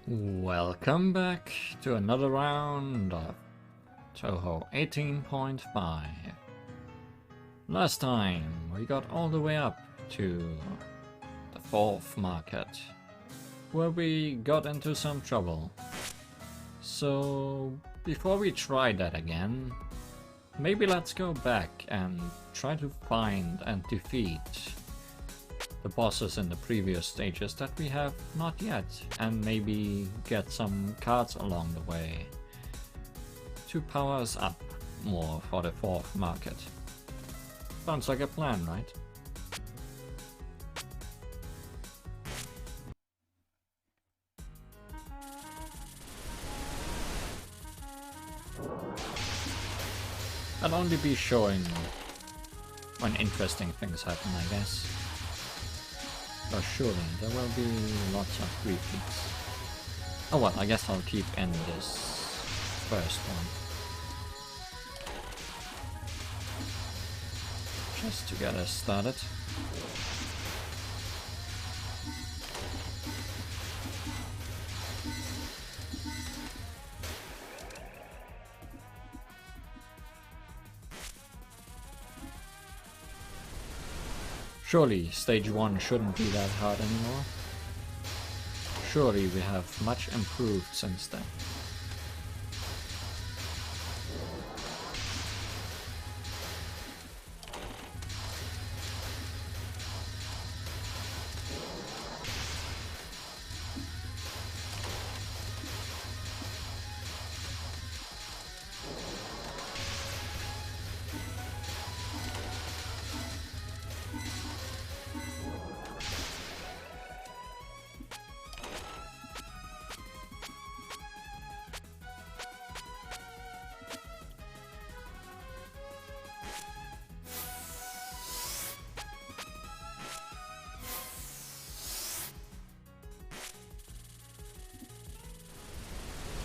Welcome back to another round of Touhou 18.5. Last time we got all the way up to the 4th market, where we got into some trouble. So before we try that again, maybe let's go back and try to find and defeat the bosses in the previous stages that we have not yet, and maybe get some cards along the way to power us up more for the 4th market. Sounds like a plan, right? I'll only be showing when interesting things happen, I guess. So surely there will be lots of repeats. Oh well, I guess I'll keep in this first one, just to get us started. Surely stage 1 shouldn't be that hard anymore. Surely we have much improved since then.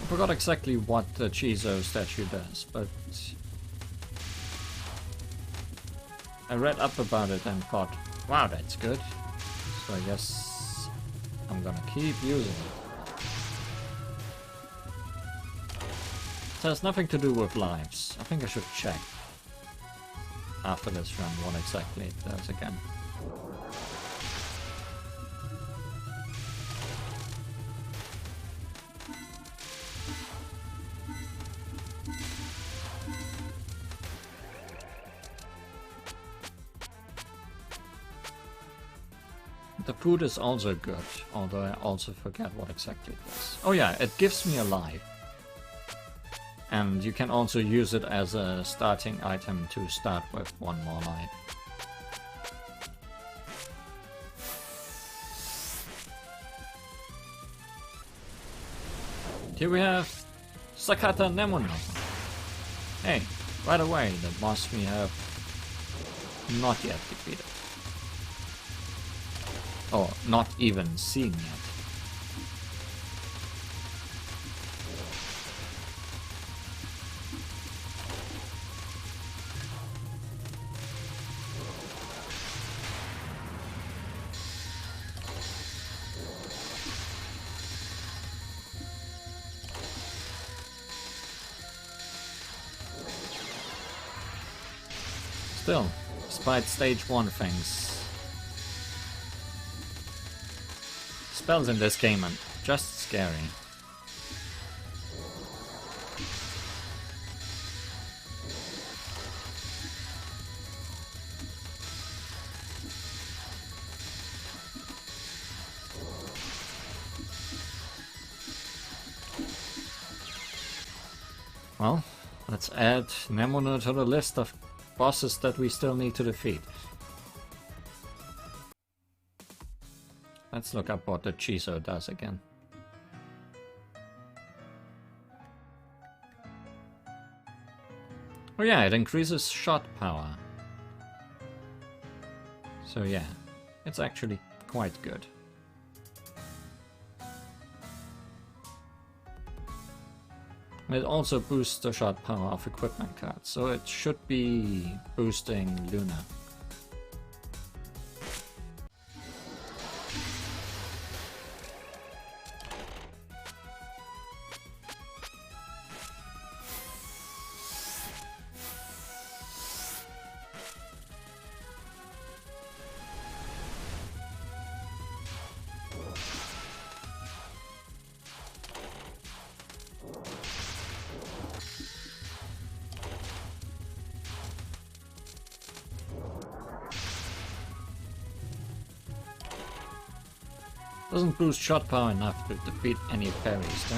I forgot exactly what the Chizo statue does, but I read up about it and thought, wow, that's good. So I guess I'm gonna keep using it. It has nothing to do with lives. I think I should check after this run what exactly it does again. The food is also good, although I also forget what exactly it does. Oh yeah, it gives me a life. And you can also use it as a starting item to start with one more life. Here we have Sakata Nemono. Hey, right away, the boss we have not yet defeated. Or not even seen yet. Still, despite stage 1 things, spells in this game are just scary. Well, let's add Nemono to the list of bosses that we still need to defeat. Let's look up what the Chizo does again. Oh yeah, it increases shot power. So yeah, it's actually quite good. It also boosts the shot power of equipment cards, so it should be boosting Luna. Doesn't boost shot power enough to defeat any parries, though.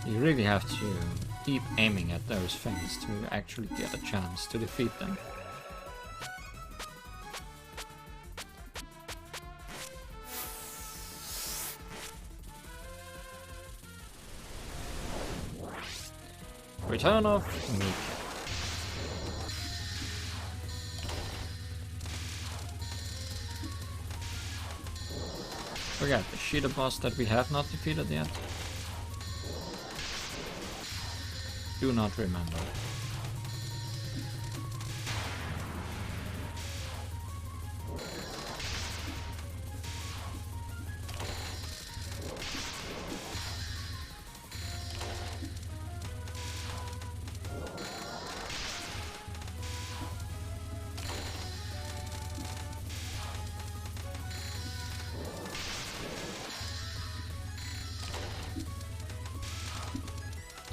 You really have to keep aiming at those things to actually get a chance to defeat them. Return of Mika. Forget the Sheeta boss that we have not defeated yet. Do not remember.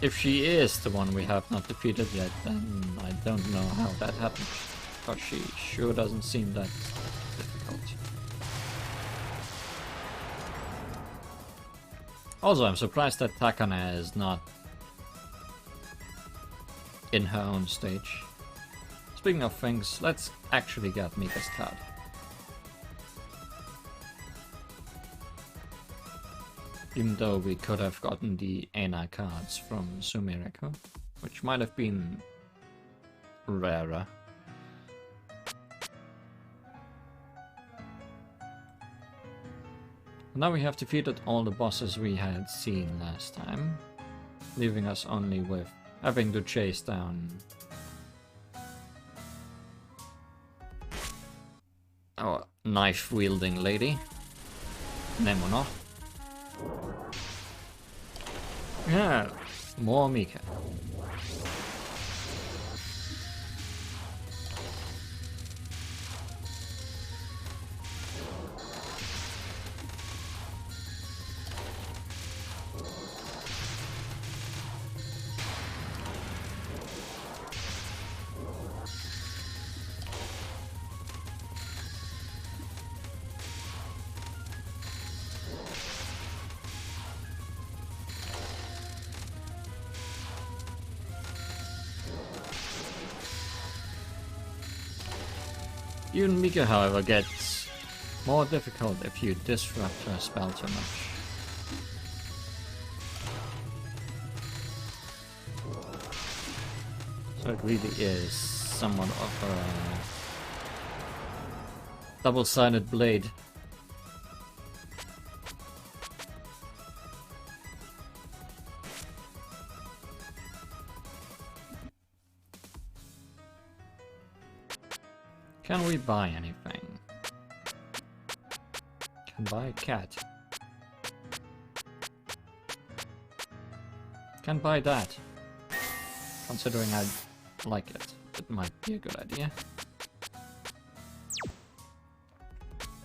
If she is the one we have not defeated yet, then I don't know how that happened, because she sure doesn't seem that difficult. Also, I'm surprised that Takane is not in her own stage. Speaking of things, let's actually get Mika's card. Even though we could have gotten the Aina cards from Sumireko, which might have been rarer. Now we have defeated all the bosses we had seen last time, leaving us only with having to chase down our knife-wielding lady, Nemono. Yeah, more Mika. Even Mika, however, gets more difficult if you disrupt her spell too much. So it really is somewhat of a double-sided blade. Can we buy anything? Can buy a cat. Can buy that. Considering I'd like it, it might be a good idea.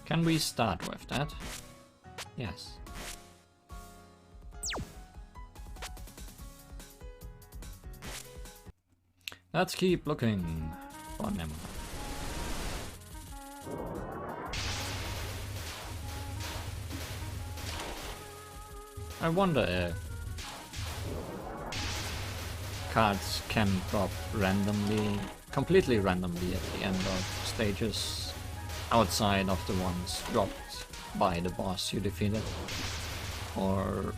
Can we start with that? Yes. Let's keep looking for Nemo. I wonder if cards can drop randomly, completely randomly at the end of stages, outside of the ones dropped by the boss you defeated, or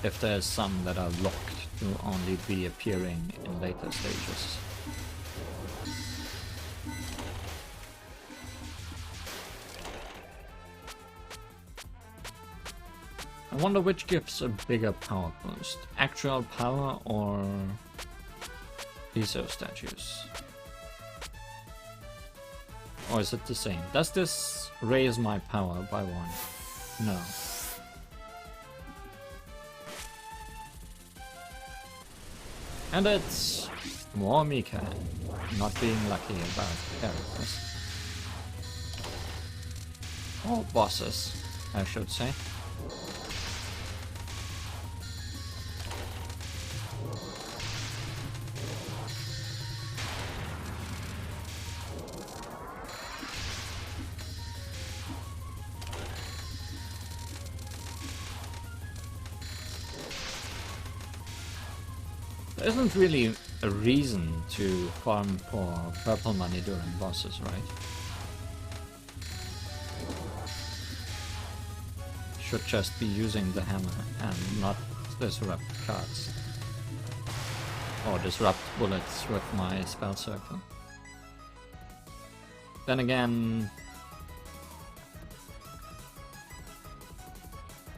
if there's some that are locked to only be appearing in later stages. I wonder which gives a bigger power boost, actual power or Iso statues? Or is it the same? Does this raise my power by 1? No. And it's more Mika not being lucky about characters. Or bosses, I should say. There isn't really a reason to farm for purple money during bosses, right? Should just be using the hammer and not disrupt cards. Or disrupt bullets with my spell circle. Then again,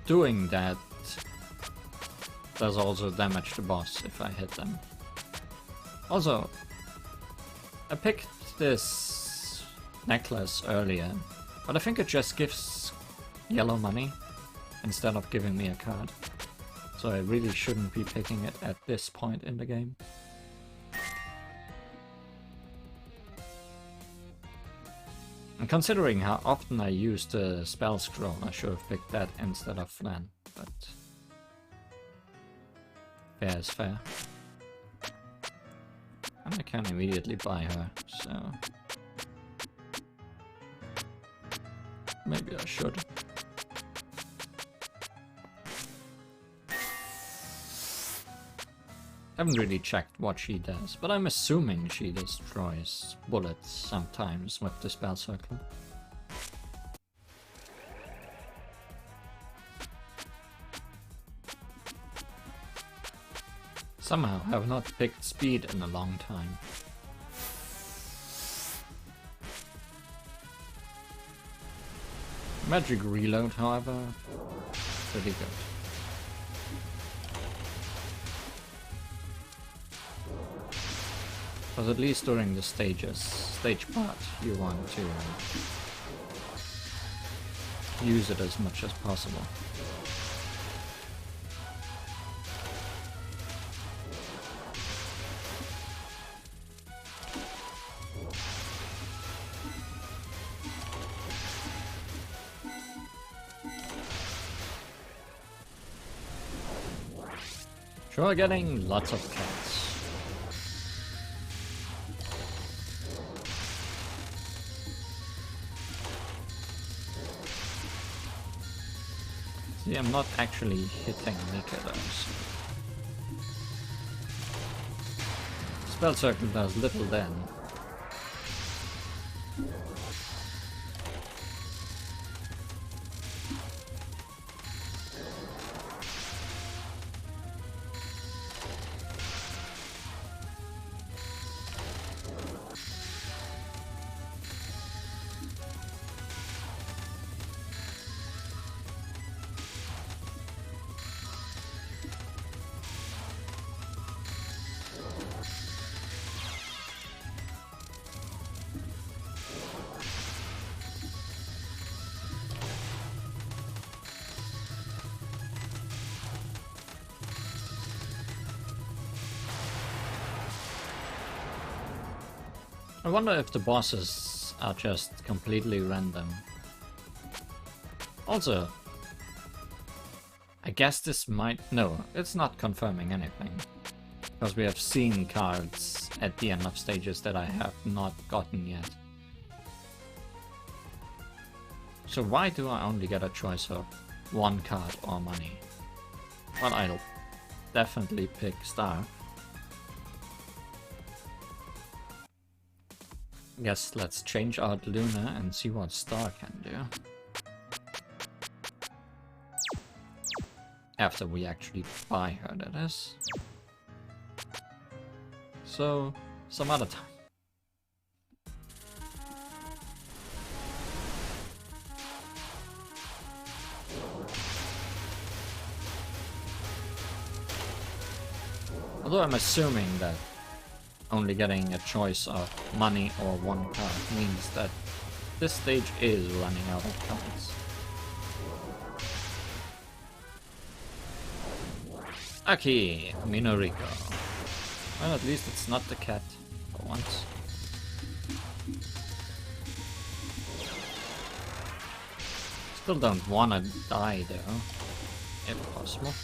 doing that does also damage the boss if I hit them. Also, I picked this necklace earlier, but I think it just gives yellow money instead of giving me a card. So I really shouldn't be picking it at this point in the game. And considering how often I use the spell scroll, I should have picked that instead of Flan, but fair is fair. And I can immediately buy her, so maybe I should. Haven't really checked what she does, but I'm assuming she destroys bullets sometimes with the spell circle. Somehow I have not picked speed in a long time. Magic reload, however, pretty good. But at least during the stage part, you want to use it as much as possible. Sure, getting lots of cats. See, I'm not actually hitting Nika though. Spell circle does little then. I wonder if the bosses are just completely random. Also, I guess this might... No, it's not confirming anything. Because we have seen cards at the end of stages that I have not gotten yet. So why do I only get a choice of one card or money? Well, I'll definitely pick Star. Guess let's change out Luna and see what Star can do. After we actually buy her, that is. So, some other time. Although I'm assuming that only getting a choice of money or one card means that this stage is running out of cards. Okay, Minoriko. Well, at least it's not the cat for once. Still don't wanna die though, if possible.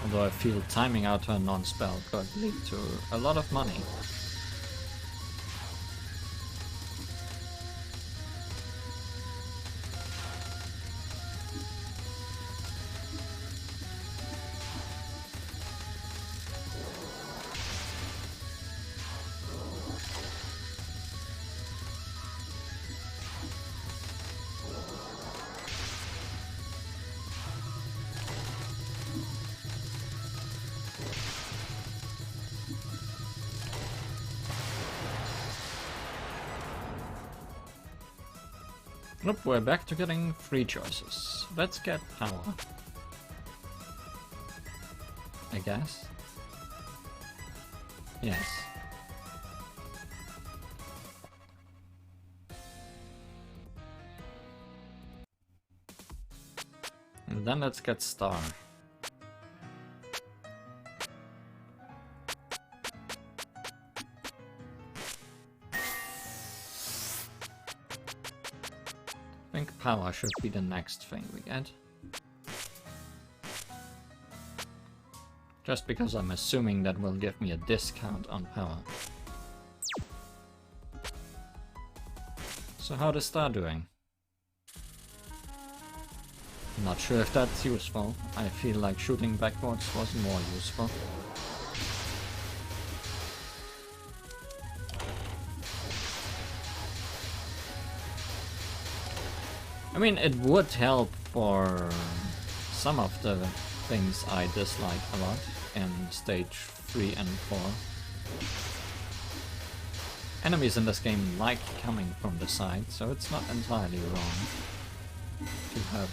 Although I feel timing out her non-spell could lead to a lot of money. Nope, we're back to getting 3 choices. Let's get power. I guess. Yes. And then let's get star. I think power should be the next thing we get. Just because I'm assuming that will give me a discount on power. So how is star doing? Not sure if that's useful. I feel like shooting backwards was more useful. I mean, it would help for some of the things I dislike a lot in stage 3 and 4. Enemies in this game like coming from the side, so it's not entirely wrong to have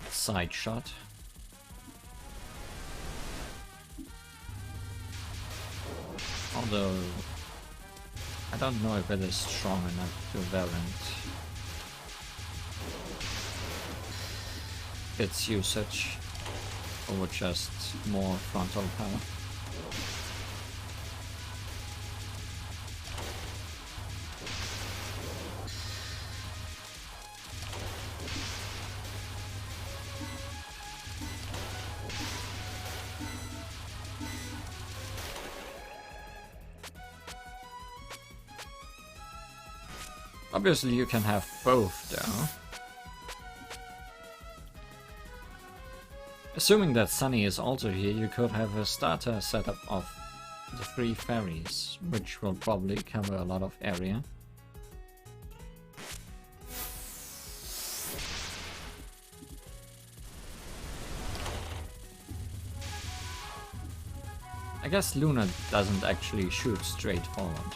a side shot. Although I don't know if it is strong enough to warrant its usage or just more frontal power. Obviously you can have both though. Assuming that Sunny is also here, you could have a starter setup of the 3 fairies, which will probably cover a lot of area. I guess Luna doesn't actually shoot straight forward.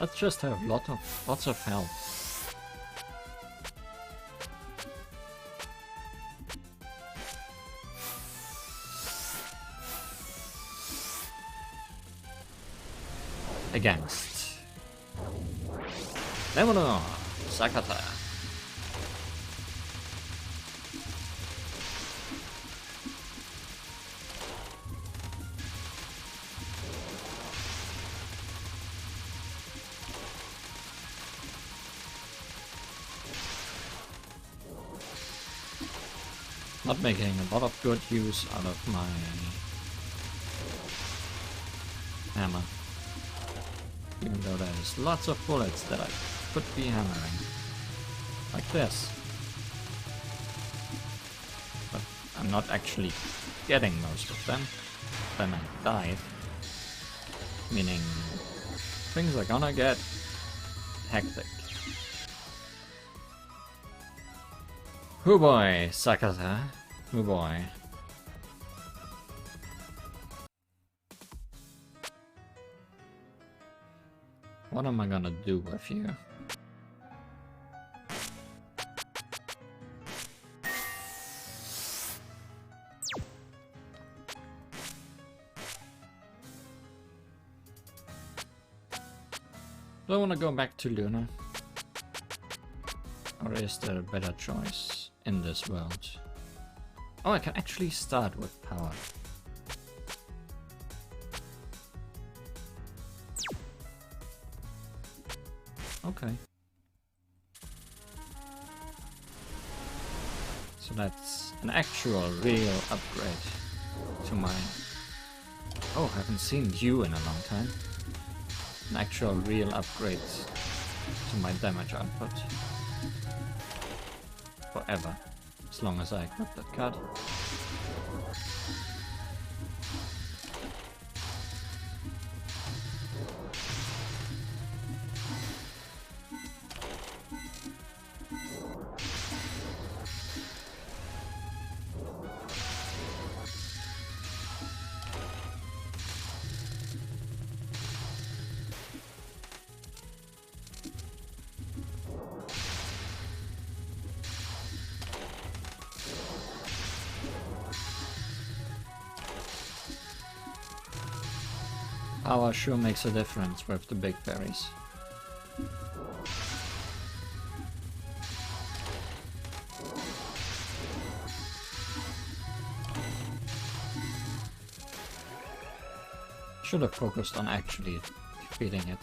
Let's just have lots of health. Against Lemono Sakata. Not making a lot of good use out of my hammer. Even though there's lots of bullets that I could be hammering. Like this. But I'm not actually getting most of them. Then I died. Meaning things are gonna get hectic. Oh boy, Sakata. Oh boy. What am I gonna do with you? Do I want to go back to Luna? Or is there a better choice in this world? Oh, I can actually start with power. Okay. So that's an actual real upgrade to my... Oh, haven't seen you in a long time. An actual real upgrade to my damage output. Forever. As long as I equip that card. Power sure makes a difference with the big berries. Should have focused on actually defeating it.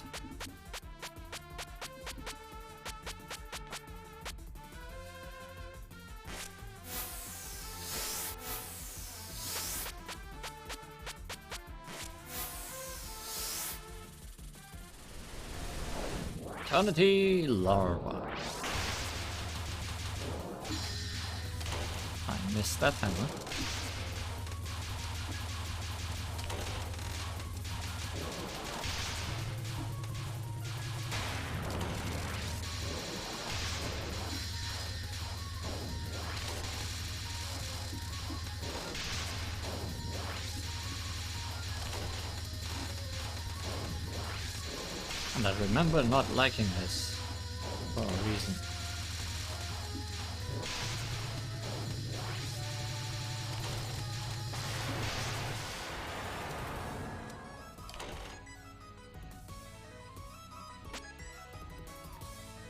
Eternity Larva. I missed that hammer. And I remember not liking this for a reason.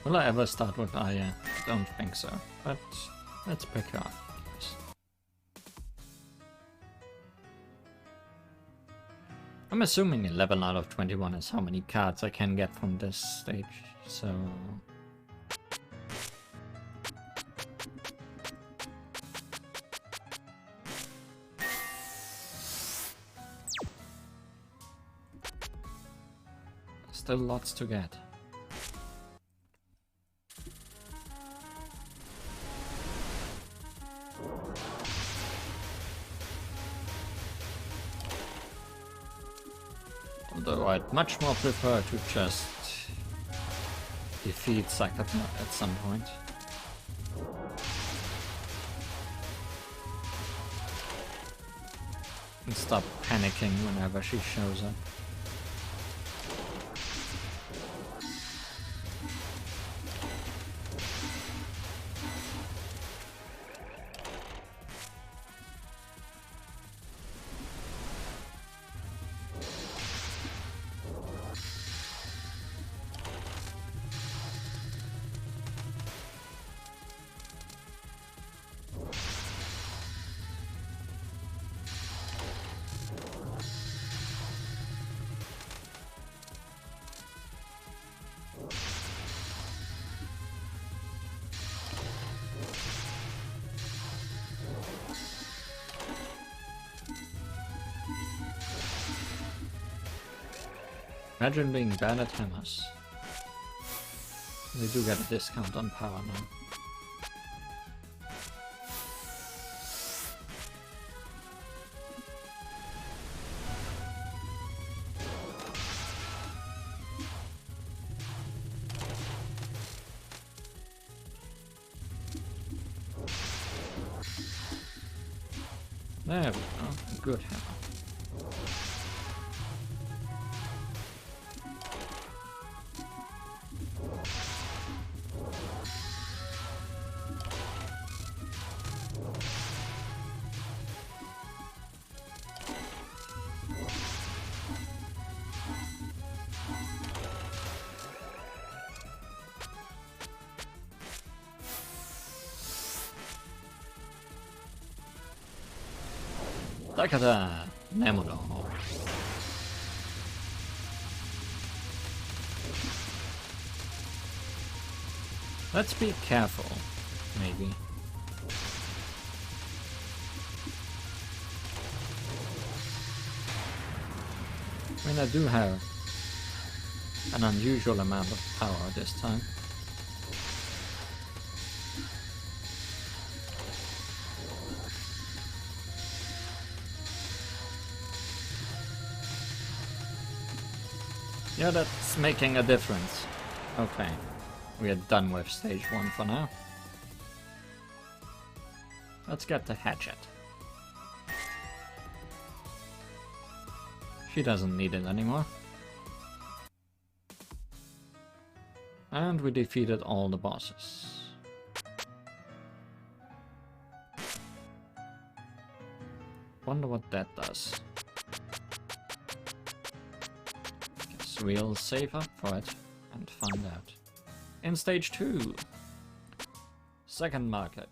Will I ever start with Aya? Don't think so, but let's pick her up. I'm assuming 11 out of 21 is how many cards I can get from this stage, so... Still lots to get. Although I'd much more prefer to just defeat Psychopath at some point. And stop panicking whenever she shows up. Imagine being bad at hammers. They do get a discount on power now. There we go, a good hammer. Takata Nemono. Let's be careful, maybe. I mean, I do have an unusual amount of power this time. Yeah, that's making a difference. Okay, we are done with stage 1 for now. Let's get the hatchet. She doesn't need it anymore. And we defeated all the bosses. Wonder what that does. Guess we'll save up for it and find out. In stage 2. Second market.